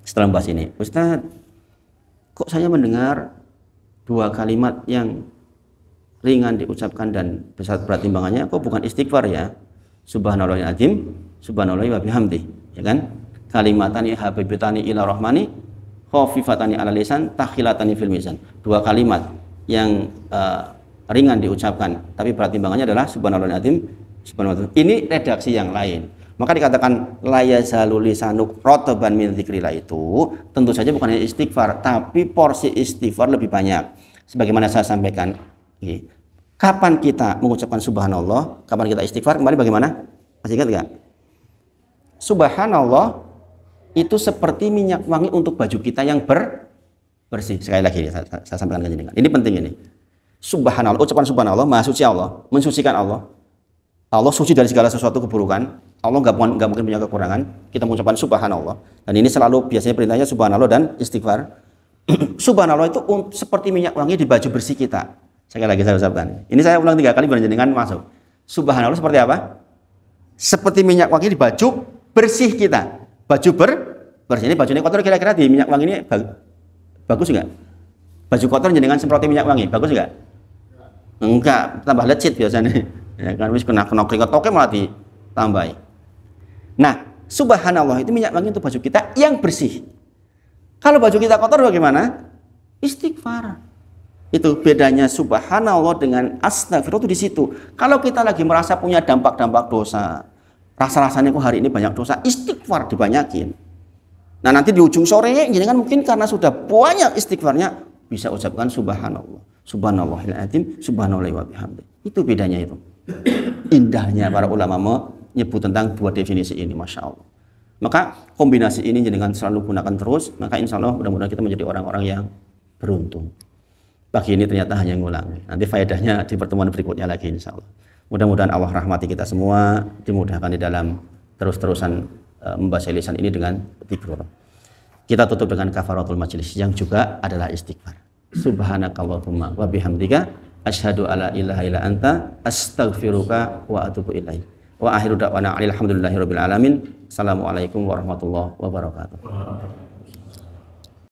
setelah bahas ini, Ustaz, kok saya mendengar 2 kalimat yang ringan diucapkan dan besar berat timbangannya, kok bukan istighfar ya? Subhanallahil azim, subhanallah wa bihamdi, ya kan? Kalimatani habibatani ila rahmani, khafifatani ala lisan, takhilatani fil mizan. 2 kalimat yang ringan diucapkan, tapi berat timbangannya adalah subhanallahil azim, subhanallah. Ini redaksi yang lain. Maka dikatakan la yazalu lisanuk radban min dzikrillah itu tentu saja bukan hanya istighfar, tapi porsi istighfar lebih banyak. Sebagaimana saya sampaikan, kapan kita mengucapkan subhanallah, kapan kita istighfar, kembali bagaimana? Masih ingat enggak? Subhanallah itu seperti minyak wangi untuk baju kita yang bersih. Sekali lagi saya sampaikan ke jenengan. Ini penting ini. Subhanallah, ucapan subhanallah, maha suci Allah, mensucikan Allah. Allah suci dari segala sesuatu keburukan. Allah nggak mungkin punya kekurangan. Kita mengucapkan subhanallah. Dan ini selalu biasanya perintahnya subhanallah dan istighfar. Subhanallah itu seperti minyak wangi di baju bersih kita. Sekali lagi saya ucapkan. Ini saya ulang 3 kali baru jenengan masuk. Subhanallah seperti apa? Seperti minyak wangi di baju bersih kita. Baju bersih. Ini baju ini kotor, kira-kira di minyak wangi ini bagus nggak? Baju kotor jenengan semproti minyak wangi, bagus nggak? Enggak, tambah lecit biasanya. Ya kan wis kena keringat oke malah ditambahi. Nah, subhanallah itu minyak wangi untuk baju kita yang bersih. Kalau baju kita kotor bagaimana? Istighfar. Itu bedanya subhanallah dengan astagfirullah itu di situ. Kalau kita lagi merasa punya dampak-dampak dosa, rasa-rasanya kok hari ini banyak dosa, istighfar dibanyakin. Nah, nanti di ujung sore jangan mungkin karena sudah banyak istighfarnya bisa ucapkan subhanallah, subhanallahil azim, subhanallah wa bihamdi. Itu bedanya itu. Indahnya para ulama menyebut tentang 2 definisi ini, masya Allah. Maka kombinasi ini jenengan selalu gunakan terus, maka insya Allah mudah-mudahan kita menjadi orang-orang yang beruntung. Pagi ini ternyata hanya ngulang. Nanti faedahnya di pertemuan berikutnya lagi insya Allah. Mudah-mudahan Allah rahmati kita semua, dimudahkan di dalam terus-terusan membaca lisan ini dengan zikrullah. Kita tutup dengan kafaratul majlis yang juga adalah istighfar. Subhanakallahumma wa bihamdika asyhadu alla ilaha illa anta astaghfiruka wa atubu ilaik. Wa akhiru da'wana alhamdulillahirabbil alamin. Assalamualaikum warahmatullahi wabarakatuh.